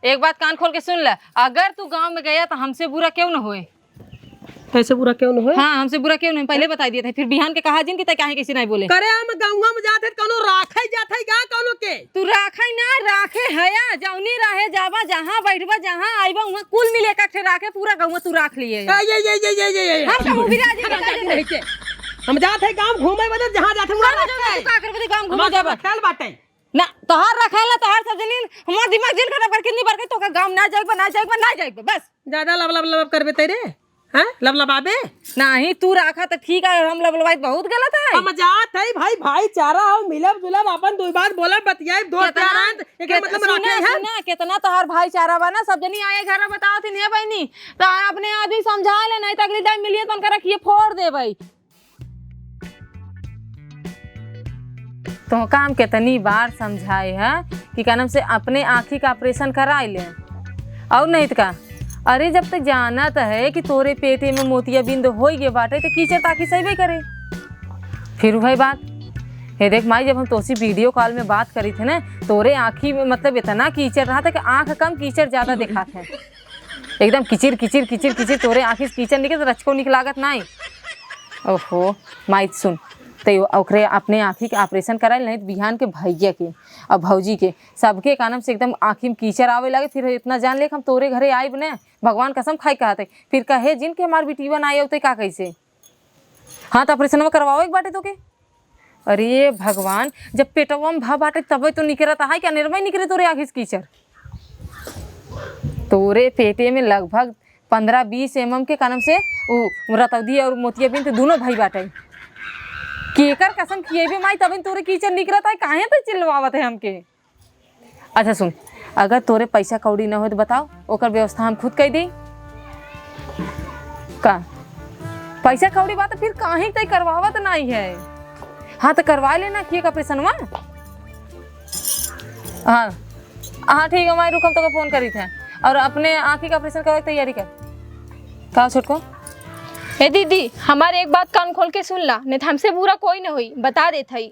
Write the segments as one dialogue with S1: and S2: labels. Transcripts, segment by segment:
S1: एक बात कान खोल के सुन ले, अगर तू गांव में गया तो हमसे बुरा क्यों न होए।
S2: ऐसे बुरा क्यों न होए?
S1: हाँ, हमसे बुरा क्यों नहीं, पहले बता दिए थे, फिर बिहान के कहा जिन की काहे किसी नहीं बोले।
S2: करे हम गाँव में जाते कोनो राखे जाते का कोनो के
S1: तू राखे ना राखे हया जौनी रहे जावा जहाँ बैठबा जहाँ आईबा वहाँ कुल मिले का राखे पूरा गाँव में तू राख लिए।
S2: हम कहूं भी राजी नहीं के हम जाते गांव घूमे बदे जहां जाते
S1: तू का करबे गांव घूमे जाबा
S2: खेल बाटे
S1: ना तोहार रखेला तोहार सब जलील हमार दिमाग जिल खराब कर कितनी बार के तो का गांव ना जाएगा बस
S2: ज्यादा लब करबे तेरे हैं लबलबाबे
S1: नहीं तू राखा तो ठीक है, हम लबलबाई बहुत गलत है।
S2: हम जात है भाई भाईचारा हो मिलब जुलब अपन दो बात बोला बतियाए दोस्त यार एक मतलब रखे है
S1: ना कितना तोहार भाईचारा बना सब जनी आए घर में बताओ थी ने बहनी तो अपने आदमी समझा ले नहीं तो अगली टाइम मिलिए तो उनका रखिए फोड़ दे भाई। तो काम कितनी बार समझाए है कि क्या नाम से अपने आँखी का ऑपरेशन करा ले और नहीं तो का। अरे जब तक जाना तो है कि तोरे पेटे में मोतिया बिंद हो गए बाटे तो कीचड़ ताकि सही करे। फिर वही बात ये देख माई, जब हम तोसी वीडियो कॉल में बात करी थे ना तोरे आँखी में मतलब इतना कीचड़ रहा था कि आँख कम कीचड़ ज्यादा दिखा था, एकदम किचिर किचिर किचिर किचिर तोरे आँखी से कीचड़ निकले तो रचको निकलागत नहीं। ओहो माई सुन तो ओकरे अपने आँखी के ऑपरेशन कराए नहीं तो बिहान के भैया के और भौजी के सबके कानम से एकदम आँखी में कीचड़ आवे लगे। फिर इतना जान ले हम तोरे घरे आए बने भगवान कसम खाई कहते फिर कहे जिनके हमार बिटिया आए होते का कैसे। हाँ तो ऑपरेशन में करवाओ एक बाटे तो के। अरे भगवान जब पेटवा में भा बाटे तब तो निकलता है क्या निर्मय निकले तोरे आँखी से कीचड़। तोरे पेटे में लगभग 15-20 mm के कानम से रतौदी और मोतिया बिन दोनों भाई बाटे केकर कसम किए भी माई तब तोरे कीचड़ निकलत है काहे तो चिल्लवावत है हमके। अच्छा सुन, अगर तोरे पैसा कौड़ी न हो तो बताओ ओकर व्यवस्था हम खुद कर दी का। पैसा कौड़ी बात फिर काहे तय करवावत नहीं है। हाँ तो करवा लेना किए का ऑपरेशन हुआ। हाँ हाँ ठीक है माई रुक हम तो फोन करी थे और अपने आँखी का ऑपरेशन करवा तैयारी कर का छोटको।
S3: ए दीदी हमारे एक बात कान खोल के सुन ला नहीं तो हमसे बुरा कोई न हुई बता देत हई।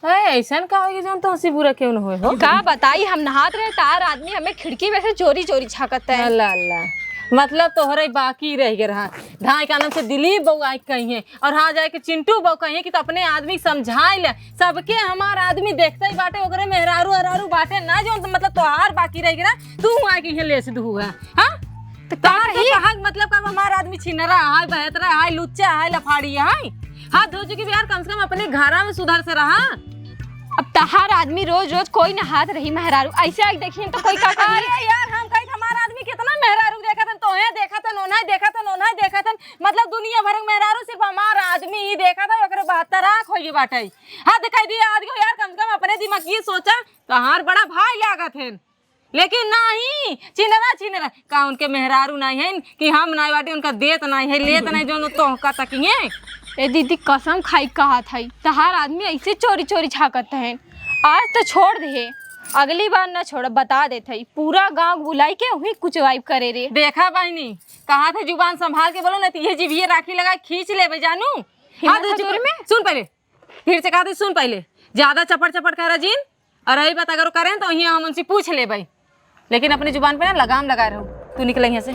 S1: ऐसा का होगी जो तो हंसी बुरा क्यों न हुए हो
S3: का बताई हम नहात रहे तार आदमी हमें खिड़की में से चोरी चोरी झाकत है।
S1: अल्लाह अल्लाह मतलब तोहरे बाकी रह गए रहा ढाई का नाम से दिलीप बहू आई कही है और हाँ जाए के चिंटू बहू कही है कि तो अपने आदमी समझाए ले सबके हमार आदमी देखते ही बाटे ओकरे मेहरारू अरारू बाटे ना जो मतलब तोहार बाकी रह गया तू आई कही ले से दू है। हाँ तो कहा मतलब का हमारा आदमी छिनरा है बहतरा है लुच्चा है लफाड़ी है हाथ धो चुकी यार कम से कम अपने घरा में सुधार से रहा।
S3: अब तहार आदमी रोज रोज कोई न हाथ रही मेहरारू ऐसे आई देखिए तो कोई का
S1: अरे यार हम कहीं हमारा आदमी कितना मेहरारू देखा था तोहे देखा था नोना देखा था मतलब दुनिया भर में मेहरारू सिर्फ हमारा आदमी ही देखा था ओकरे 72 आँख होगी बाटे। हाँ दिखाई दिया आदमी यार कम से कम अपने दिमाग ये सोचा तो हार बड़ा भाई लागत है लेकिन नहीं चिनरा का उनके मेहरारू नहीं है कि हम नहीं बाटे उनका देत नहीं है लेत नहीं जो तो का तकिए।
S3: ए दीदी कसम खाई कहा था तहार आदमी ऐसे चोरी चोरी झाकत है आज तो छोड़ दे अगली बार न छोड़ बता देते पूरा गांव बुलाई के वही कुछ वाइब करे रे।
S1: देखा बहनी कहा था जुबान संभाल के बोलो ना तो ये जीभिए राखी लगा खींच ले बे जानू। हाँ में सुन पहले फिर से कहा था सुन पहले ज्यादा चपड़ कर रजीन और रही बात अगर करें तो हम उनसे पूछ ले भाई लेकिन अपनी जुबान पे ना लगाम लगा रहा हूँ। तू निकल यहाँ से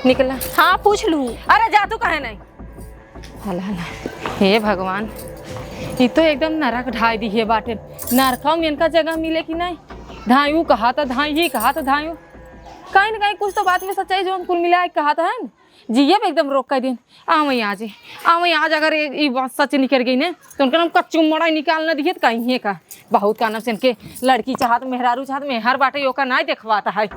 S1: निकल।
S3: हाँ पूछ लूँ।
S1: अरे जा तू कहे नहीं। अल्लाह हे भगवान ये तो एकदम नरक ढाई दी है बाटे नरका में इनका जगह मिले कि नहीं। धायू कहा था धाई ही कहा था धायू कहीं ना कहीं कुछ तो बात में सच्चाई जो कुल मिला कहा था है जिये एकदम रोक कर दिन आवई आज अगर ये बात सच निकल गई ना तो उनका नाम कच्चू मड़ा निकालना दिए तो कहीं का बहुत का नाम से इनके लड़की चाहत मेहरारू चाहत मेहर बाटे यो का नहीं देखवाता है।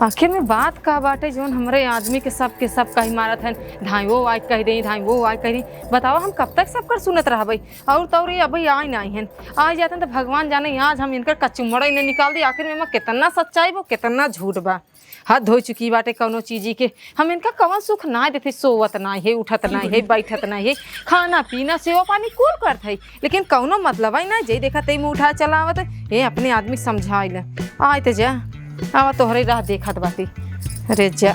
S1: आखिर में बात का बाटे जो हमारे आदमी के सब कही मारत है धाई वो आज कह दी धाई वो आज कह दी बताओ हम कब तक सब कर सुनत रहा भाई और तो ये अभी आई नहीं है आ जाते तो भगवान जाने आज हम इनकर कचुमड़ा इन्हें निकाल दी। आखिर में कितना सच्चाई वो कितना झूठ बा हाथ धो चुकी बाटे कौनो चीज़ी के हम इनका कवन सुख ना देते सोवत ना है उठत ना है बैठत ना है खाना पीना सेवा पानी कुल करत है लेकिन कौनो मतलब है ना जे देखा ते मुँह उठा चलावत ये अपने आदमी समझाए ले आए तो जा आवा तोहरे राह देखत बाटी। अरे जा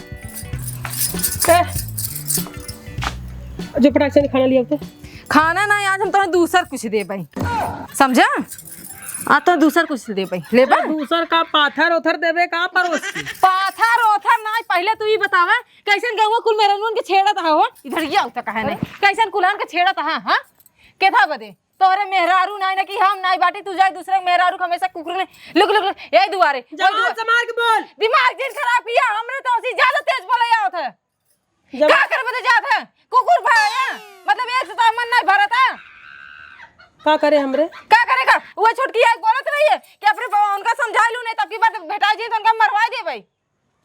S2: जो पटाख से खाना लिया
S1: खाना ना आज हम तुम्हें दूसर कुछ दे भाई समझा। तो दूसर कुछ दे भाई ले बा
S2: दूसर का पाथर उथर देवे का परोस की
S1: पाथर ओथर ना पहले तू ही बतावा कैसन गहुआ कुल मेरा नून के छेड़ा था हो इधर ये होता कहे नहीं कैसन कुलान के छेड़ा था हां के था बदे तोरे मेहरारू नहीं ना कि हम नहीं बाटी तू जाए दूसरे मेहरारू को हमेशा कुकुर ने लुक लुक यही दुआरे
S2: जवान से मार के बोल
S1: दिमाग जिन खराब किया हमने तो उसी ज्यादा तेज बोला या होता क्या कर बदे जात है कुकुर भाया मतलब एक से मन नहीं भरा था
S2: का करे हमरे
S1: क्या करेगा वो छुटकी एक बोलत रही है कि अपने उनका समझा लूं नहीं तब की बात भेटा जी तो उनका मरवा दे भाई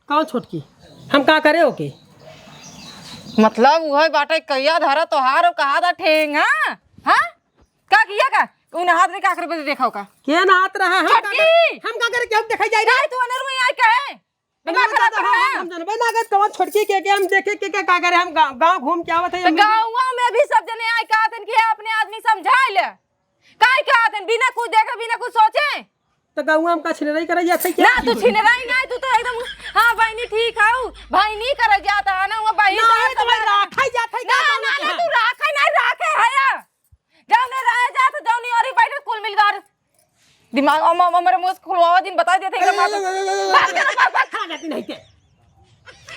S2: कौन छोटकी हम का करे ओके
S1: मतलब वह बाटे कहिया धरा तोहार कहा था ठेंग हां का किया का उन हाथ ने का कर बदे देखा का
S2: के ना हाथ रहा हम का करे क्यों दिखाई जाई
S1: नहीं तू अनर में आई कहे दिमाग खराब कर रहा है
S2: हम जानबे ना गत कौन छोटकी के हम देखे के का करे हम गांव घूम के आवत है
S1: गांव में भी सब जने आई कहतन कि अपने आदमी समझा ले काहे कहतन बिना कुछ देखे बिना कुछ सोचे
S2: तो गांव हम का छिनराई करे जाते क्या
S1: ना तू छिनराई नहीं तू तो एकदम हां बहनी ठीक हूं भाई नहीं करे जाता है ना वो भाई
S2: तो राखै जात है
S1: ना ना तू राखे नहीं राखे है जाओ ने रह जा तो जाओ नहीं और ही बैठ कुल मिलकर दिमाग हमारे मुंह खुलवा दिन बता देते हैं बात
S2: खा जाती नहीं के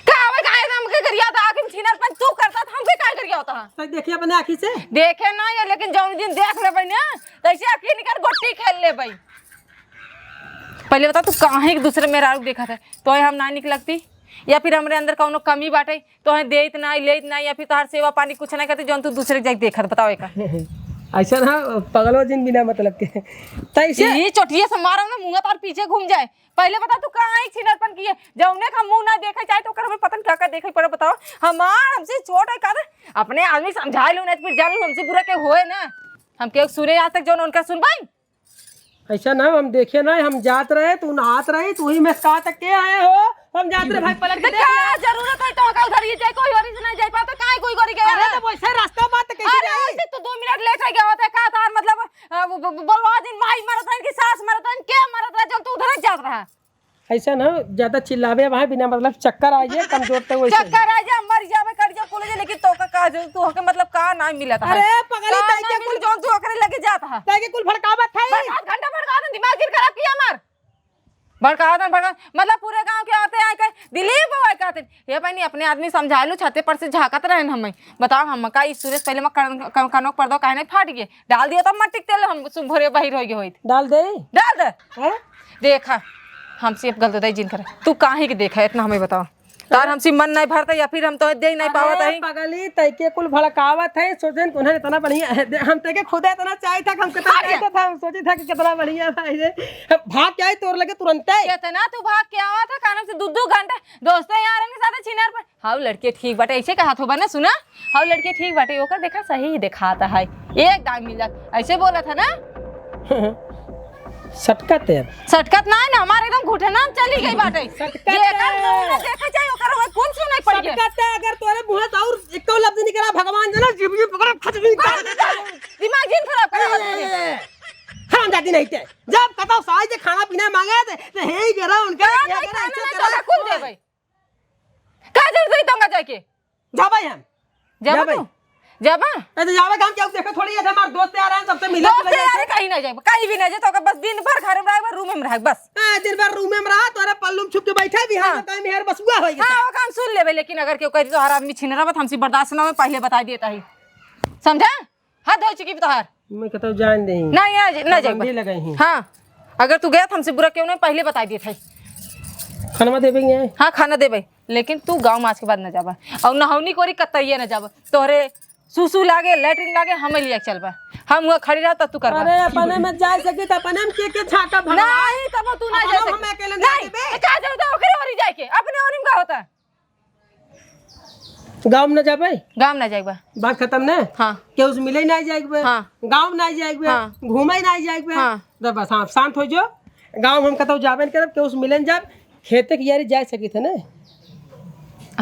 S1: कावे काहे हम के करिया था आखिर छिनर पर तू करता था हम के काहे करिया होता
S2: तो देखिए अपने आंखी से
S1: देखे ना ये लेकिन जौन दिन देख ले भाई ना तैसे आखिर निकाल गोटी खेल ले भाई पहले बता तू काहे एक दूसरे मेरा आरोप देखा था तो हम ना निकलती या फिर हमरे अंदर कौनो कमी बाटे तो है देत ना लेत ना या फिर तोहार सेवा पानी कुछ ना करते जौन तू दूसरे जाके देखत बताओ का
S2: ऐसा ना पगलो दिन बिना मतलब के तैसे
S1: ये चोटिया से मारो ना मुंह तार पीछे घूम जाए पहले बता तू कहां एक छिनरपन किए जौने का मुंह ना देखे जाए तो कर पता क्या क्या देखे पर बताओ हमार हमसे छोट है का अपने आदमी समझा लो ना फिर जान लो हमसे बुरा के होए ना हम के सुने आज तक जौन उनका सुन भाई
S2: ऐसा ना हम देखे ना हम जात रहे तू नहात रहे तू ही में कहा तक के आए हो हम जात रहे भाई पलट के
S1: क्या जरूरत है तो का उधर ही जाए कोई और से नहीं जाए पाता काहे कोई करी गया
S2: अरे तो वैसे रास्ता बात कैसे
S1: अरे
S2: जाए
S1: तो 2 मिनट लेट है क्या होता है का तार मतलब बोलवा दिन माई मरत है कि सास मरत है क्या मरत है जब तू उधर जात रहा
S2: ऐसा ना ज्यादा चिल्लावे वहां बिना मतलब चक्कर आ जाए कमजोर तो वैसे
S1: चक्कर आ जा मर जावे कर जा कॉलेज लेकिन तो का तू हके मतलब का ना मिला था
S2: अरे पगली ताई के
S1: कुल जोन तू करे लगे जाता है
S2: ताई के कुल भड़कावत है
S1: बस आध घंटा भड़का दे दिमाग गिर खराब किया मार भड़का मतलब पूरे गांव के आते आए के दिलीप बाबा कहते ये भाई नहीं अपने आदमी समझा लो छते पर से झाकत रहे हम बताओ हम का इस सूरज पहले में कनक पर्दा काहे नहीं फाट गए डाल दियो तब मट्टी तेल हम भोरे बाहर हो गए होई
S2: डाल दे
S1: हैं देखा हमसे अब गलत है जिन करे तू काहे के देखा इतना हमें बताओ तार हमसे मन नहीं भरता या फिर हम तो दे नहीं पावत है
S2: पगली तई के कुल भड़कावत है सोचन उन्होंने इतना बढ़िया हम ते के खुद इतना चाहिए था हम कितना चाहता था सोचे था कि कितना बढ़िया था ये भाग के आई तोर लगे तुरंत ही
S1: कितना तू भाग के आवा था कानम से 2 घंटा दोस्तों यार के साथ छिनार पर हाउ लड़के ठीक बाटे ऐसे कहा तो बना सुना हाउ लड़के ठीक बाटे ओकर देखा सही दिखाता है एक दाम मिल जात ऐसे बोला था ना
S2: सटकत है
S1: सटकत ना है ना हमारे एकदम घुटना चली गई बाटे
S2: सटकत
S1: ये कर ना देखा जाए ओकर होय कौन सुन नहीं पड़ गया
S2: सटकत है अगर तोरे मुंह से और एको लफ्ज निकला भगवान जना जीव पकड़ खचबी काट
S1: दिमाग जिन खराब कर
S2: हम जाती नहीं थे जब कतो साई जे खाना पीना मांगे तो हे गेरा उनका
S1: क्या खुद दे भाई का जरूरत है तंगा जाके
S2: जा भाई हम
S1: जा भाई जाबा
S2: ए तो जावे काम क्या देखो थोड़ी है हमारे दोस्त आ रहे हैं सबसे मिले
S1: तो यार कहीं ना जाए कहीं भी ना जाए तो बस दिन भर घर में रह रूम में रह बस
S2: दिन भर रूम में रहा तोरे पल्लू में छुप के बैठे भी हां टाइम हेर बसुआ होई
S1: हां वो काम सुन लेबे लेकिन अगर केहू कह दी तो हर आदमी छीन रहा हमसे बर्दाश्त ना में पहले बता देता है समझा हाथ धो चुकी तोहार
S2: मैं कहता जान दे
S1: नहीं ना जाए
S2: भी लगाई
S1: हां अगर तू गया हमसे बुरा क्यों नहीं पहले बता देता है
S2: खाना देबेंगे
S1: हां खाना देबे लेकिन तू गांव में आज के बाद न जाबा और नहौनी कोरी कतइए न जाबा तोहरे सुसु लागे लैट्रिन लागे हमें लिया चलबा हम हुआ खड़ी रहा तब तू करबा
S2: अरे अपने में जा सके त अपने में के झाका भगा
S1: नहीं तब तू ना जा
S2: हम अकेले
S1: नहीं का जाऊ तो ओकरे ओरी जाए के अपने ओरी में का होता
S2: गांव में न जाबे
S1: गांव ना जाएबा
S2: बात खत्म ने
S1: हां
S2: के उस मिले नहीं जाएबे
S1: हां
S2: गांव नहीं जाएबे घूमे नहीं जाएबे
S1: हां
S2: तो बस हां शांत हो जो गांव हम कहता जाबे न करब के उस मिलन जाब खेते की यारी जा सकी थे ने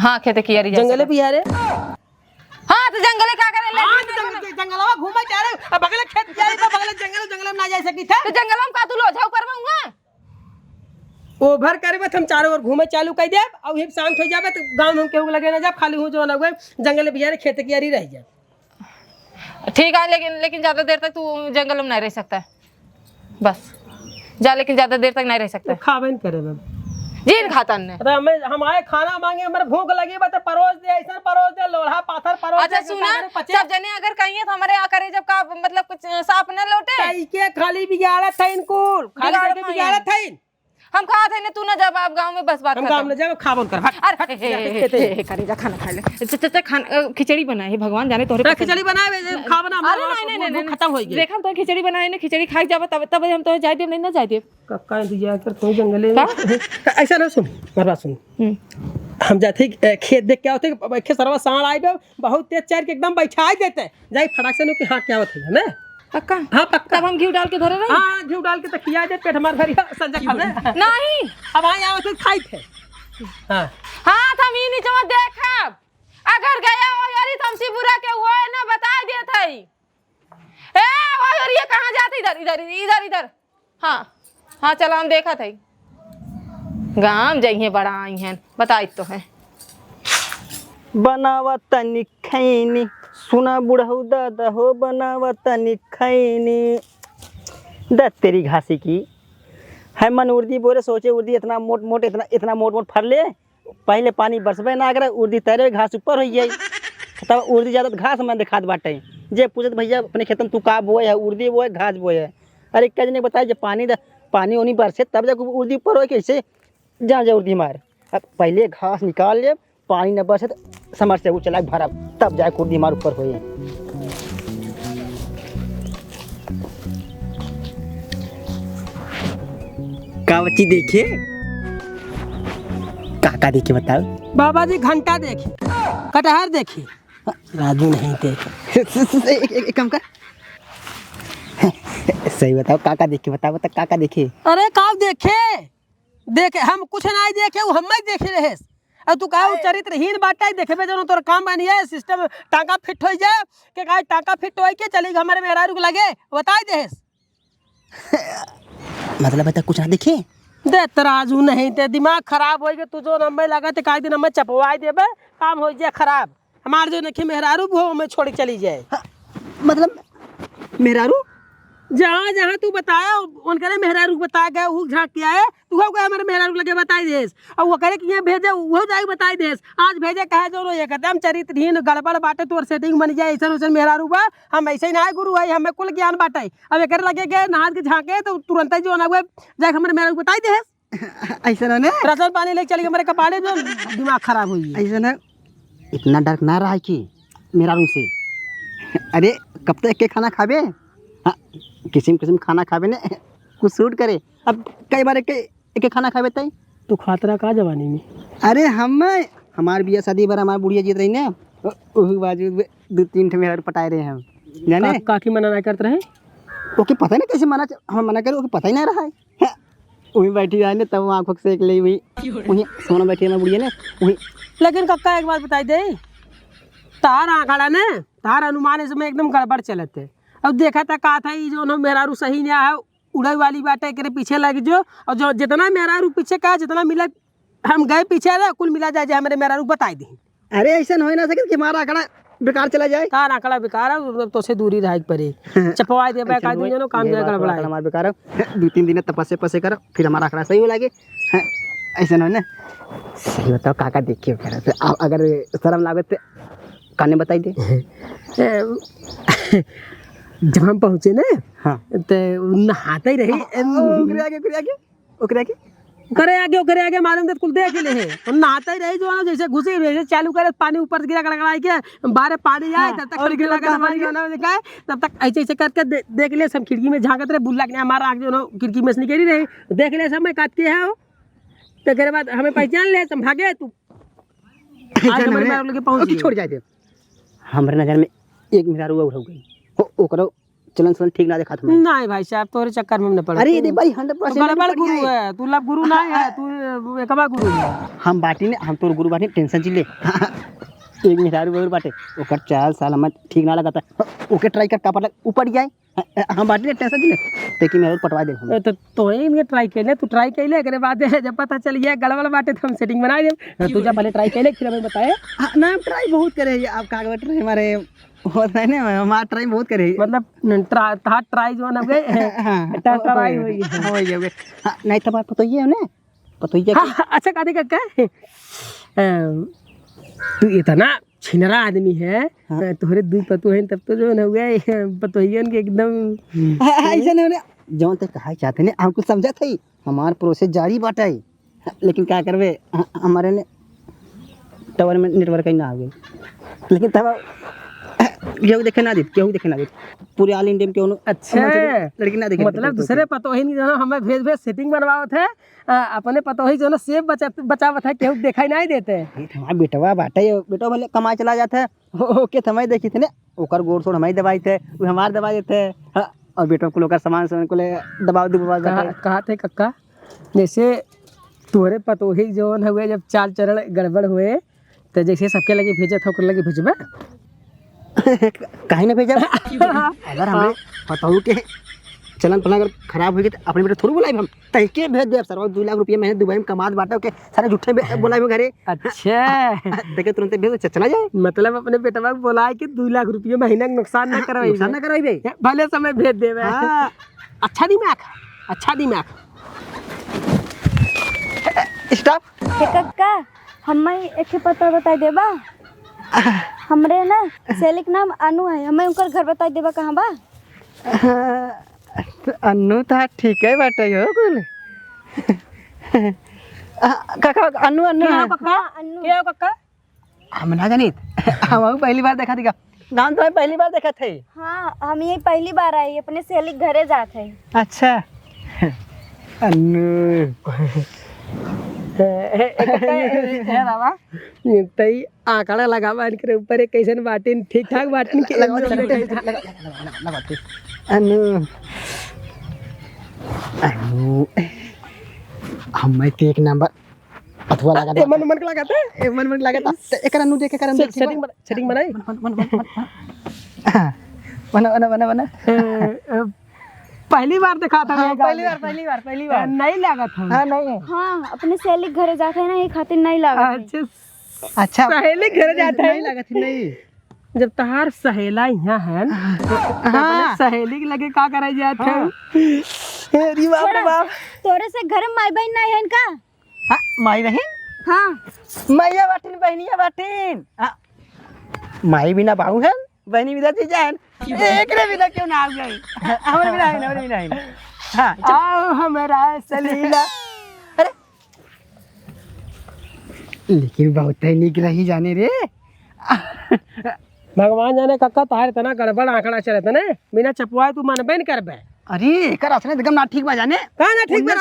S1: हां खेते की यारी जा
S2: जंगले भी यारे
S1: हां तो जंगले का करे ले
S2: हां तो जंगलवा घूमे जा रहे बगल खेत जा रहे बगल जंगल में ना जा सकी था
S1: तो जंगल में का तू लो जाओ करवाऊंगा
S2: ओभर करबे हम चारों ओर घूमे चालू कर देब और हम शांत हो जाबे तो गांव में हम केहू लगे ना जाब खाली हो जो ना गए जंगल में यारे खेत की यारी रह जा
S1: ठीक है लेकिन ज्यादा देर तक तू जंगल में नहीं रह सकता बस जा, लेकिन ज्यादा देर तक नहीं रह सकता।
S2: खावे न करे मैम।
S1: जीन खाता ने।
S2: अरे हम आए खाना मांगे, हमारे भूख लगी बता परोस दे, ऐसा परोस दे, लोढ़ा पाथर परोस
S1: अच्छा
S2: दे,
S1: सुना,
S2: पचे
S1: सब जने अगर कहिए तो हमारे यहाँ करे जब का मतलब कुछ साफ न लौटे।
S2: के खाली बिगाड़ा था इनको, खाली
S1: बिगाड़त
S2: करके
S1: नहीं
S2: बिगाड़ा
S1: है।
S2: था इन।
S1: हम कहा थे ना, तू ना जब आप गांव में बस बात
S2: हम
S1: खत्म।
S2: काम न जाए खावन कर।
S1: अरे करेजा खाना खा ले। चाचा खाना खिचड़ी बनाए है, भगवान जाने तोरे पसंद।
S2: खिचड़ी बनाए खावना
S1: अरे नहीं
S2: खत्म हो गई।
S1: देखा तो खिचड़ी बनाए ना, खिचड़ी खाई जाब तब हम तो जाए देव नहीं ना जाए देव।
S2: कक्का इंतजार कर तू जंगले में। ऐसा ना सुन, मेरी बात सुन। हम जाते खेत देख के आते, बैठे सरवा साण आए बहुत तेज चढ़ के एकदम बैठा देते जाई फटाक से कि हाँ क्या होता है ना
S1: पक्का।
S2: हाँ पक्का।
S1: तब हम घी डाल के धरे रहे।
S2: हाँ घी डाल के तो खिया दे, पेट हमार भरी संजय खा ले।
S1: नहीं
S2: अब आए आओ तो खाई थे। हाँ
S1: हाँ हम ही नीचे मत देखब, अगर गया हो यारी तुमसे बुरा के हुआ है ना बता दिया था। ए वो यार ये कहाँ जाते, इधर इधर इधर इधर। हाँ हाँ चलो हम देखा था गांव जाइए बड़ा आई हैं, बताई तो है।
S4: बनावा तनी खैनी सुना बुढ़ऊ दादा हो, बनावा तनी खैनी द तेरी घासी की है मन उर्दी बोले सोचे उर्दी इतना मोट मोट इतना मोट मोट फर ले, पहले पानी बरसबे ना अगर उर्दी तैरे घास ऊपर हो जाए तब उर्दी ज़्यादा घास मैं दिखात बाटे। जे पूछत भैया अपने खेतन तू का बोए है, उर्दी बोए घास बोए है। अरे क्या ने बताया जब पानी ओनी बरसे तब जब उर्दी ऊपर हो, कैसे जहाँ जा उर्दी मार। अब पहले घास निकाल ले, पानी न बरसे समर से वो चला भरा तब जाए उर्दी मार ऊपर हो। का बच्ची देखे काका देखे बताओ।
S2: बाबा जी घंटा देखी, कटहर देखी, राजू नहीं देखे।
S4: एक काम कर सही बताओ, काका देखे बताओ बता काका देखे।
S2: अरे का देखे हम कुछ नहीं देखे, वो हम ही देखे रहे। अब तू का चरित्रहीन बाटा देखे जो तोर काम बनी है, सिस्टम टांका फिट हो जाए के का टांका फिट हो के चली हमारे मेहरारू को लगे बताई देस।
S4: मतलब बता कुछ ना देखे
S2: दे तराजू नहीं ते दिमाग खराब हो गए, तू जो नंबर लगा ते का दिन हमें चपवाई देबे काम हो जाए खराब। हमार जो नखे मेहरारू वो हमें छोड़ चली जाए।
S4: मतलब मेहरारू
S2: जहाँ जहाँ तू बताया उनके मेहरारू बता गया, वो झाँक किया है तू हो गया हमारे मेहरारू लगे बताई देस। और वो करे कि ये भेजे वो जाए बताई देस, आज भेजे कहे जो ये कदम चरित्रहीन गड़बड़ बाटे तोर सेटिंग बन जाए ऐसा वैसा मेहरारू बा। हम ऐसे ही ना गुरु है, हमें कुल ज्ञान बाटे। अब एक लगे गए नहा के झाँके तो तुरंत ही जो ना हुए जाए हमारे मेहरारू बताई देस।
S4: ऐसा ना
S2: राशन पानी लेके चली हमारे कपाड़े जो दिमाग खराब हुई है।
S4: ऐसा ना इतना डर ना रहा कि मेहरारू से। अरे कब तक के खाना खाबे, हाँ किस्म किस्म खाना खाबे ने कुछ सूट करे। अब कई बार एक खाना खाबे तई
S2: तू खातरा का जवानी में।
S4: अरे हमार बिया शादी बार हमार बुढ़िया जीत रही ना, वही बाजू 2-3 ठे मेहरारू पटाए रहे हम जाने।
S2: काकी मना ना करते रहे,
S4: ओके पता नहीं कैसे मना, हम मना करे ओके पता ही नहीं रहा है। वहीं बैठी जाए तब वो आँखों से ले वहीं सोना बैठी हमारी बुढ़िया ने वहीं।
S2: लेकिन कक्का एक बात बताई दे, तार आंकड़ा ने तार अनुमान इसमें एकदम गड़बड़ चलते। अब देखा था का था जो ना मेहरारू सही नहीं है, उड़े वाली बाटे के पीछे लग जो, और जो जितना मेहरारू पीछे का जितना मिला हम गए पीछे रहे कुल मिला जाए हमारे मेहरारू बताई दी।
S4: अरे ऐसा हो ना सके कि हमारा आंकड़ा बेकार चला जाए।
S2: तार आंकड़ा बेकार है तो से दूरी रह पड़े चपवाई दे का दिन जो काम दिया गड़बड़ा
S4: हमारा बेकार है। 2-3 दिन तपस्या पसे करो फिर हमारा आंकड़ा सही हो लगे। ऐसा हो ना सही बताओ काका देखिए अगर शर्म लागे तो काने बताई दे।
S2: जब हम पहुँचे ना
S4: हाँ
S2: तो नहाते ही रही करे आगे मालूम कुल देख ले है नहाते ही रही जो ना जैसे घुसे वैसे चालू करे पानी ऊपर गिरा गड़गड़ाई के बाहर पानी आए तब तक तब तक ऐसे ऐसे करके देख ले सब खिड़की में झाँकत रहे बुल्ला के हमारा आगे जो ना खिड़की में से निकली रही देख ले सब मैं काट के है तो के बाद हमें पहचान ले हम भागे तू पहुँच
S4: छोड़ जाए थे। हमारे नजर में एक मेहरारू और हो गई ओकरो चलन चलन ठीक ना देखा था।
S2: नहीं भाई साहब तोरे चक्कर में न पड़।
S4: अरे रे भाई 100%
S2: गड़बड़ गुरु है तू, लब गुरु नहीं है तू, एकबा गुरु है।
S4: हम बाटी ने हम तोर गुरु बाटी टेंशन चिले एक मेहरारू और बाटे ओकर 4 साल हम ठीक ना लगा था ओके ट्राई कर का पता ऊपर जाए हम बाटी ने टेंशन चिले लेकिन मैं पटवा दे
S2: तो ये ट्राई कर ले तू ट्राई कर ले करे बाद जब पता चल गया गड़बड़ बाटे तो हम सेटिंग बना दे। तू जब पहले ट्राई कर ले फिर हमें बताए
S4: ना ट्राई बहुत करे आप कागज हमारे होता है ना हमारा ट्राई बहुत करे
S2: मतलब ट्राई जो ना गए ट्राई होई
S4: हो गए नहीं तो बात पतो ये है ना पतो ये
S2: अच्छा कादी काका तू इतना छिनरा आदमी है तोहरे दू पतो है तब तो जो न हुए पतोहियन के एकदम
S4: ऐसा नहीं होने जौन तक कहा चाहते ने हमको समझा थी हमार प्रोसेस जारी बाटाई लेकिन क्या करवे हमारे ने टावर में नेटवर्क ही ना आ गई लेकिन तब केहू देखे ना दी पूरे ऑल इंडिया में केहू
S2: अच्छा
S4: लड़की ना देखे
S2: मतलब दूसरे पतोही नहीं जो हमें भेज सेटिंग बनवावत है अपने पतोही जो ना सेब बचावत है केहू दिखाई नहीं देते
S4: हमारा बेटवा बाटे बेटवा भले कमाए चला जाता है ओके थमाई देखी थे ना ओकर गोड़ सोड़ हमारी दवाई थे वो हमार दवाई थे और बेटवा को लोग सामान को ले दबाव
S2: कहा थे कक्का जैसे तोहरे पतोही जो न हुए जब चाल चरण गड़बड़ हुए तो जैसे सबके लगे भेजे था लगे भेजबे
S4: कहीं ना भेजा अगर हमें पतोहू के चलन पलन अगर खराब होगी तो अपने बेटे थोड़ी बुलाए हम तहके भेज दे सर 2 लाख रुपये महीने दुबई में कमात बांटा के सारे झूठे बुलाए घरे
S2: अच्छा
S4: देखे तुरंत भेज चला जाए
S2: मतलब अपने बेटवा को बोला कि 2 लाख रुपये महीना नुकसान ना करवाई भले समय भेज देवे अच्छा दिमाग
S4: स्टॉप
S5: कक्का हमें एक पता बता देबा हमरे ना सेलिक नाम अनु है हमें उनकर घर बता देबा कहाँ बा
S4: अन्नू था ठीक है बाटे हो कुल काका अन्नू
S2: कक्का
S4: हम ना जानी हम पहली बार देखा दिखा नाम तो पहली बार देखा थे
S5: हाँ हम यही पहली बार आई अपने सेलिक घरे जात है
S4: अच्छा अन्नू
S2: तई आंकड़ा लगावा इनके ऊपर एक कैसन बाटिन ठीक ठाक बाटिन के
S4: अनु अनु हमें तो एक नंबर अथवा लगा दे
S2: मन लगाते
S4: मन लगाता एक अनु देख कर
S2: सेटिंग बनाई
S4: बना
S2: पहली बार देखा था
S4: पहली बार
S2: नहीं लगा था
S4: हाँ नहीं
S5: हाँ अपने सेलिक घरे जाते है ना ये खातिर नहीं लगा
S4: अच्छा
S2: पहले घर जाता है
S4: लगा थी नहीं
S2: जब तहार सहेला यहाँ है हाँ सहेली के लगे का करे जात है
S4: अरे बाप रे बाप
S5: तोरे से घर में माई बहन नहीं है इनका
S4: हाँ माई बहन
S5: हाँ
S4: मैया बाटिन बहनिया बाटिन माई बिना बाहू है बहनी बिना जान एक रे बिना क्यों ना आ गई हमरे बिना है हां
S2: आओ हमारा सलीला
S4: अरे लेकिन बहुत ही निक रही जाने रे
S2: भगवान जाने कक्का तार इतना गड़बड़ आंकड़ा चलत ने बिना चपवाए तू मनबे न करबे
S4: अरे एकर असने एकदम ना ठीक बा जाने
S2: का ना ठीक बा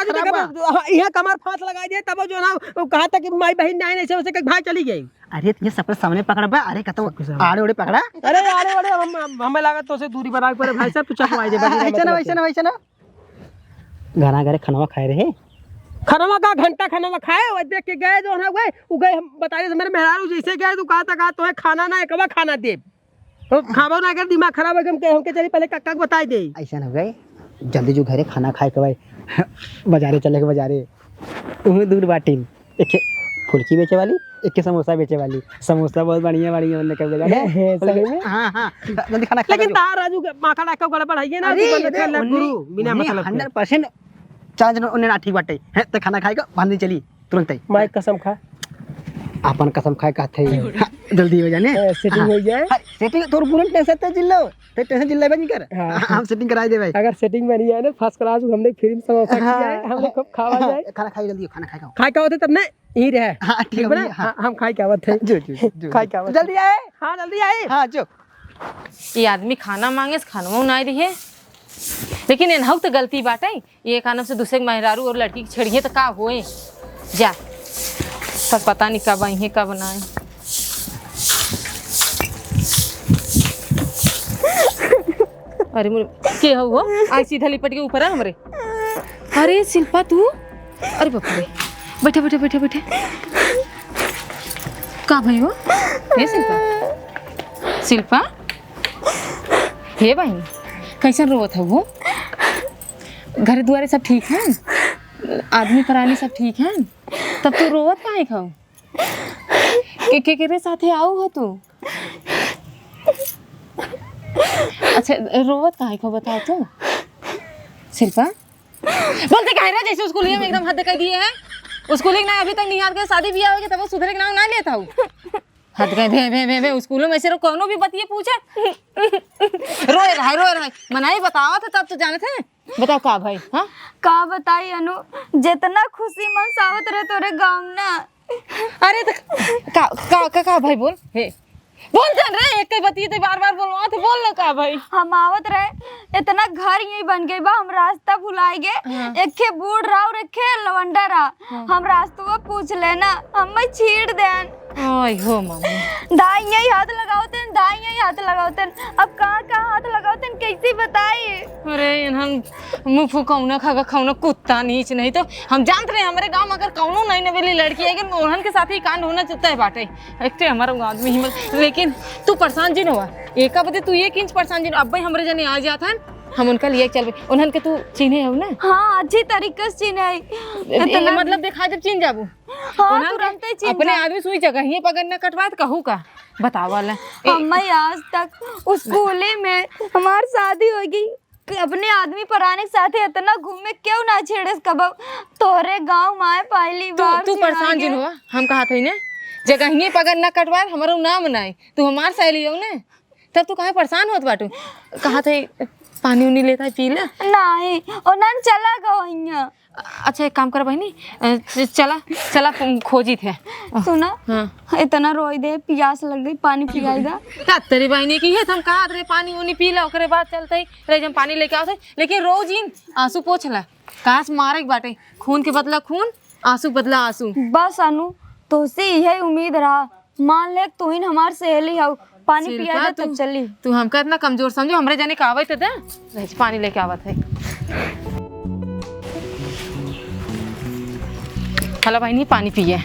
S2: यहां कमर फांस लगाई दे तब जो ना कहा था कि माई बहन नहीं नहीं से उसे भाग चली गई
S4: अरे ये सब सामने पकड़ बा अरे कहता आड़े ओड़े पकड़ा
S2: अरे हमें लगा तो से दूरी बना पर भाई साहब तू चपवाई दे
S4: वैसा ना घरा घरे खनवा खाए रहे
S2: खनवा का घंटा खनवा खाए और देख के गए जो ना गए वो गए हम बताइए मेरे मेहरारू जैसे गए तू कहा तो है खाना ना एकवा खाना दे तो खाबो ना अगर दिमाग खराब है हमके चली पहले कक्का को बताई दे
S4: ऐसा ना गए जल्दी जो घरे खाना खाए के भाई बाजारे चले के बाजारे दूर बाटिन एक फुल्की बेचे वाली एक समोसा बेचे वाली समोसा बहुत बढ़िया उन्होंने कब लगा हां हां जल्दी खाना खा
S2: लेकिन तार राजू माखा डाका गड़बड़ है ना गुरु बिना मतलब
S4: 100% चार्ज उन्हें ना ठीक बाटे है तो खाना खाएगा बांधी चली तुरंत ही
S2: माई कसम खा
S4: अपन कसम खाए का थे जल्दी हो जाने
S2: सेटिंग हो जाए
S4: सेटिंग तोर पूरा टेंशन तो जिल्लो ते टेंशन जिल्ला बन कर हम सेटिंग कराई दे भाई
S2: अगर सेटिंग बनी है ना फर्स्ट क्लास हमने फ्री में समोसा खिया है हमने खूब खावा जाए
S4: खाना खाई जल्दी खाना खाएगा
S2: खाए का होते तब ने यही रहे
S4: हां ठीक है
S2: हम खाए क्या बात है
S4: जो
S2: खाए क्या बात
S4: जल्दी आए
S2: हां जल्दी आए
S4: हां जो
S1: ये आदमी खाना मांगे खानवा नहीं रही लेकिन इन्हू तो गलती बाटे ये कानम से दूसरे मेहरारू और लड़की की छेड़िए तो का होए जा तब पता नहीं कब आई कब बनाए अरे के हो आई सीधा लिपट के ऊपर है हमरे अरे शिल्पा तू अरे बाप रे बैठे बैठे बैठे बैठे का भाई हो हे शिल्पा शिल्पा हे भाई कैसन रोवत है वो घर दुआरे सब ठीक है आदमी प्राणी सब ठीक है तब तो रोवत काहे खाओ के रे साथे आओ हो तू अच्छा रोवत काहे को बताओ तो शिल्पा बोलते काहे रे जैसे स्कूलिया में एकदम हद कर दिए हैं स्कूलिंग ना अभी तक नहीं याद कर शादी बियाह होगी तब वो सुधरे के नाम ना लेता हूँ हद गए भे स्कूलों में से कोनो भी बतिए पूछे रोए रहा मनाई बतावा था तब तो जाने थे बताओ का भाई हाँ
S5: का बताई अनु जितना खुशी मन सावत रहे तोरे गाँव ना।
S1: अरे तो का भाई बोल हे बोल जान रे एक बतिए तो बार बोलवा थे बोल ना का भाई।
S5: हम आवत रहे इतना घर यही बन गई बा हम रास्ता भुलाई गए एक खे बूढ़ रहा और एक खे लवंडा रहा हम रास्ता पूछ लेना हम छीड़ देन
S1: ओए हो मम्मी
S5: दाई हाथ लगावते अब कहाँ हाथ लगावते कैसे बताई।
S1: अरे हम मुँह फूकौना खौना कुत्ता नीच नहीं तो हम जानते रहे हमारे गांव में अगर कौनो नई नवेली लड़की है अगर ओहन के साथ ही कांड होना चाहता है बाटे एक तो हमारा गाँव में हिम्मत लेकिन तू परेशान जिन हुआ एक बजे तू 1 इंच परेशान जिन अब भाई हमारे जने आ जाता है हम उनका लिए चल उन्हन के तू चीने हो ना।
S5: हाँ अच्छी तरीके से चीने
S1: मतलब देखा जब चीन जाबू
S5: हाँ तुरंत ही चीन
S1: अपने आदमी सुई जगह ही पकड़ना कटवा तो कहू का बतावाला
S5: हमें आज तक स्कूले में हमारी शादी होगी अपने आदमी पराने के साथ इतना घूमे क्यों ना छेड़े कब तोरे गाँव में पहली बार
S1: तू परेशान जिन हुआ हम कहा थे ना जगह ही पकड़ना कटवा हमारा नाम नाई तू हमार सहेली हो ना तब तू कहाँ परेशान होत बाटू कहा थे पानी उनी लेता है पी ले
S5: नहीं उन्हन चला गया।
S1: अच्छा एक काम कर बहनी चला खोजी थे
S5: सुना
S1: हाँ
S5: इतना रोई दे प्यास लग गई पानी पिलाई दा
S1: तेरी बहनी की है हम कहा रे पानी उनी पी ला ओकरे बाद चलते रे जब पानी लेके आओ लेकिन रोज इन आंसू पोछ ला काश मारे के बाटे खून के बदला खून आंसू बदला आंसू
S5: बस अनु तो से यही उम्मीद रहा मान ले तू ही हमार सहेली हो पानी पिया दे तब चली
S1: तू हमका इतना कमजोर समझो हमरे जाने का आवत है पानी लेके आवत है। हेलो बहनी पानी पिए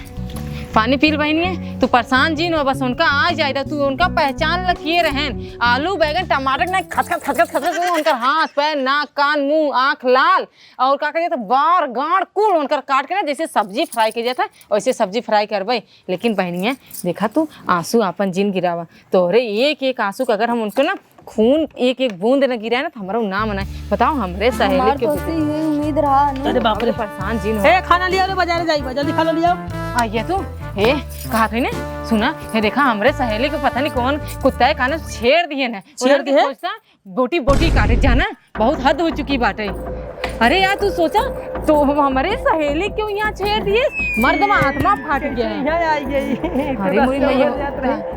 S1: पानी पी बहनी है तू परेशान जी नो बस उनका आ जाएगा तू उनका पहचान रखिए रहन आलू बैगन टमाटर ना खसखस उनका हाथ पैर नाक कान मुंह आँख लाल और का कहते बार गाड़ कुल उनकर काट के ना जैसे सब्जी फ्राई किया जाता है वैसे सब्जी फ्राई करबे लेकिन बहनी है देखा तू आंसू अपन जिन गिरावा तोहरे एक आंसू का अगर हम उनको ना खून एक बूंद न गिरा ना तो हमारा नाम मनाए बताओ हमरे सहेली के
S5: उम्मीद रहा।
S2: अरे बाप रे
S1: परेशान जी नो
S2: खाना लिया बाजार जाइए जल्दी खाना लिया
S1: आइए तू हे कहा थे ने सुना हे देखा हमरे सहेली को पता नहीं कौन कुत्ता है काने छेड़ दिए ना
S2: छेड़ दिए
S1: बोटी काटे जाना बहुत हद हो चुकी बाटे। अरे यार तू सोचा तो हमारे सहेली क्यों यहाँ छेड़ दिए मर्द में आत्मा फाट गया है। अरे मुझे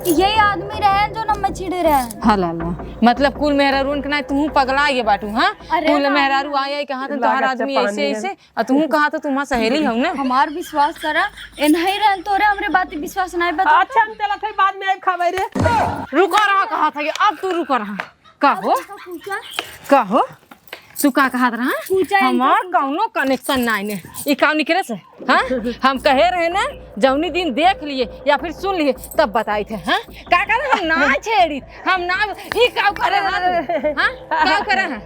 S5: यही आदमी रहे जो न छिड़े रहे
S1: हलाला मतलब कुल मेहरारू के ना तू पगला ये बाटू हाँ कुल मेहरारू आया कहा था तुम्हारा आदमी ऐसे और तू कहा था तुम्हारा सहेली हो ना
S5: हमार विश्वास करा नहीं रह तोरे हमरे बात विश्वास नहीं बता।
S2: अच्छा हम चला थे बाद में आए खावे रे
S1: रुको रहा कहा था कि अब तू रुको रहा कहो तू का कहा रहा हमार कौनो कनेक्शन नहीं ने ई काम निकले से हाँ हम कहे रहे ना जौनी दिन देख लिए या फिर सुन लिए तब बताई थे हाँ का करे हम ना छेड़ी हम ना ई का करे हाँ का करे हैं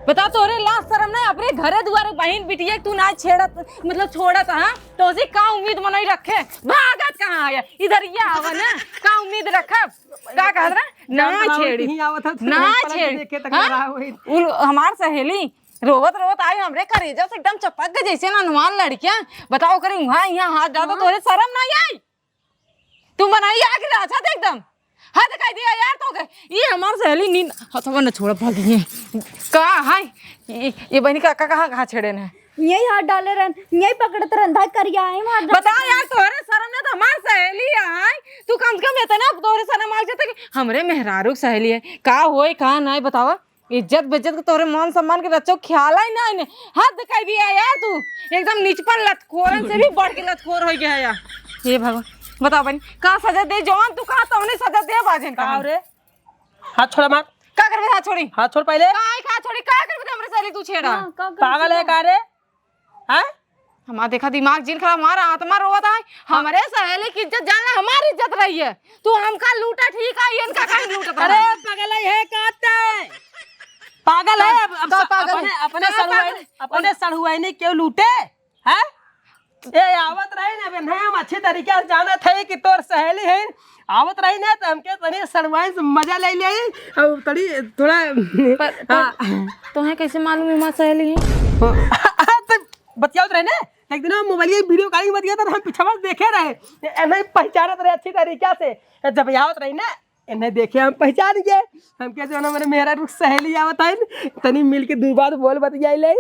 S1: बताओ तोरे लाश शर्म ना अपने घरे दुआरे बहन बिटिया तू ना छेड़त मतलब छोड़त हाँ तो उसी का उम्मीद मनाई रखे भागत कहाँ आया इधर ये आवा ना का उम्मीद रखा का कह रहा ना छेड़ी ना छेड़ी हमार सहेली रोवत आई हमरे करेजा से एकदम चपक गए जैसे ना हनुमान लड़कियां बताओ करे वहाँ यहाँ हाथ डालो तोरे शर्म ना आई तुम बनाई आगे राजा थे एकदम हाथ दिखाई दिया यार तो गए ये हमार सहेली नींद हथवा न छोड़ भागी है का हाय ये बहनी का कहाँ छेड़े ने
S5: यही हाथ डाले रहन यही पकड़ते रंधा करिया है हाथ
S1: बता यार तोरे शर्म ना तो हमार सहेली आई तू कम से कम इतना तोरे शर्म आ जाता कि हमरे मेहरारू सहेली है का होए का नहीं बतावा इज्जत बेज्जत तोरे मान सम्मान के रचो ख्याल ही ना हाथ दिखाई दिया यार तू एकदम निचपन लतखोरन से भी बढ़ के लतखोर हो गया यार ये भगवान बताओ बहनी का सजा दे जवान तू कहा तो उन्हें सजा दे बाजन का
S2: रे हाथ छोड़ा मार
S1: का करबे हाथ छोड़ी
S2: हाथ छोड़ पहले
S1: का छोड़ी का करबे हमरे सहेली तू छेड़ा
S2: पागल है का रे हैं
S1: हमारा देखा दिमाग जिन खराब हमारा आत्मा रोता है हमारे सहेली की इज्जत जानना हमारी इज्जत रही है तू हमका लूटा ठीक है इनका कहीं लूटा
S2: अरे पागल है कहते पागल है अपने सड़ुआई ने क्यों लूटे हैं ए आवत रही ना बहन हम अच्छे तरीके से जाना थे कि तोर सहेली है आवत रही ना तो हमके तनी सरवाई से मजा ले ले और तड़ी थोड़ा
S1: तुम्हें कैसे मालूम है माँ सहेली है?
S2: तो बतियावत रहे ना एक दिन हम मोबाइल की वीडियो कॉलिंग बतिया तो हम पिछवा देखे रहे नहीं पहचानत रहे अच्छी तरीके से जब आवत रही ना इन्हें देखे हम पहचान गए हम कैसे ना मेरे मेरा रुख सहेली आवत है तनी मिल के दो बात बोल बतियाई ले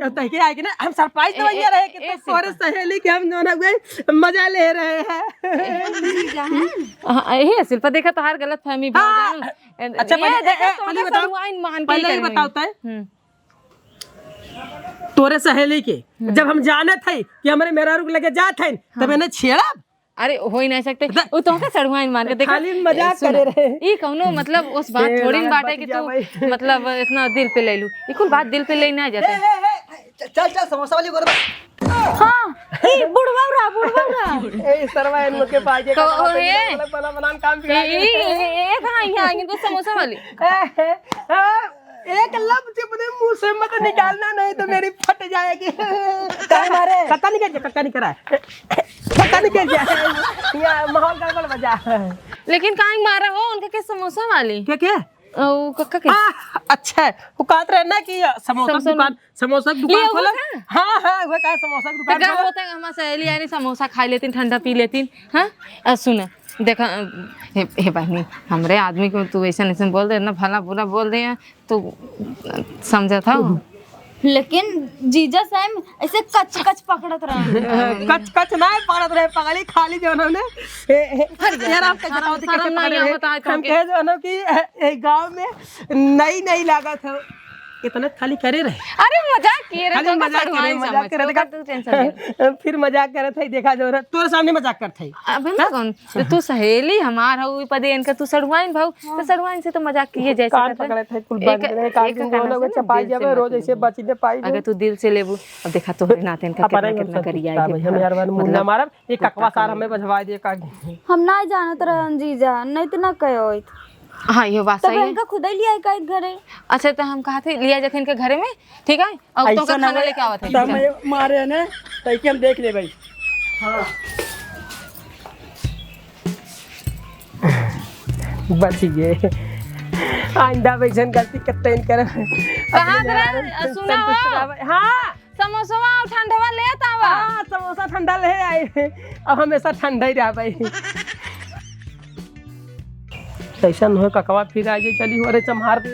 S2: तहके आए कि ना हम सरप्राइज तो भैया रहे कि तोरे सहेली के हम दोनों गए मजा ले रहे हैं।
S1: यही शिल्पा देखा तो हर गलत फहमी
S2: अच्छा पहले बताओ तोरे सहेली के जब हम जाने थे कि हमारे मेरा रुक लगे जात है तब इन्हें छेड़ा
S1: अरे हो ही नहीं सकते वो तो के सड़ुआइन मान के देखा
S2: खाली मजाक करे रहे
S1: ई कौनो मतलब उस बात थोड़ी न बात है कि तू मतलब इतना दिल पे ले लू ई कुल बात दिल पे ले ना जाते
S4: चल चल समोसा वाली गोर
S5: हाँ ई बुढ़वा
S2: ए सरवा इन के पास
S1: तो ये
S2: बना बना काम बिगाड़
S1: ये कहां यहाँ आएंगे तो समोसा वाली
S2: एक लफ्ज अपने मुंह से मत निकालना नहीं तो मेरी फट जाएगी काय मारे कक्का नहीं करा कक्का नहीं कर या माहौल गड़बड़ बजा
S1: लेकिन काहे मारा हो उनके के समोसा वाली
S2: क्या
S1: ओ कक्का के
S2: अच्छा वो कहत रहे ना कि समोसा की दुकान खोला हाँ वो कहा समोसा की दुकान
S1: क्या होता है हमारी सहेली यानी समोसा खा लेती ठंडा पी लेती हाँ सुन देखा हे बहनी हमरे आदमी को तू ऐसा नहीं बोल दे ना भला बुरा बोल दे तो समझा था
S5: लेकिन जीजा साहब ऐसे कच कच पकड़त रहे
S2: कच ना पकड़त रहे पगली खाली जो उन्होंने यार आप बताओ कैसे पकड़े हम कहे जो ना कि गांव में नई लागत है इतना खाली करे रहे
S1: अरे मजाक किए रहे तो
S2: मजाक करे देखा
S1: तू टेंशन
S2: फिर मजाक करे थे देखा जो तोरे सामने मजाक करते
S1: अबे ना कौन तू सहेली हमार हो पदे इनका तू सड़वाइन भाऊ तो सड़वाइन से तो मजाक किए जैसे
S2: कान पकड़े थे कुल बंद करे कान दोनों को चपाई जावे रोज ऐसे बचने पाई
S1: अगर तू दिल से लेबू अब देखा तो नाते इनका कितना करी आई
S2: हम यार मुन्ना मारब ये ककवा सार हमें बजवा दे का
S5: हम ना जानत रहन जीजा नहीं तो ना कहो
S1: हाँ ये बात सही है
S5: इनका खुद ही लिया का घरे
S1: अच्छा तो हम कहा थे लिया जाते इनके घरे में ठीक है और तो का खाना लेके आवत है
S4: हम मारे ने तैके हम देख ले भाई हां
S2: बच गए आइंदा वैसन गलती करते इन कर
S1: कहां रे सुना
S2: हां
S1: समोसा और ठंडवा ले आवा
S2: हां समोसा ठंडा ले आए अब हमेशा ठंडा ही रह भाई ऐसा न हो ककवा फिर आ जाए चली हो अरे चम्हार दे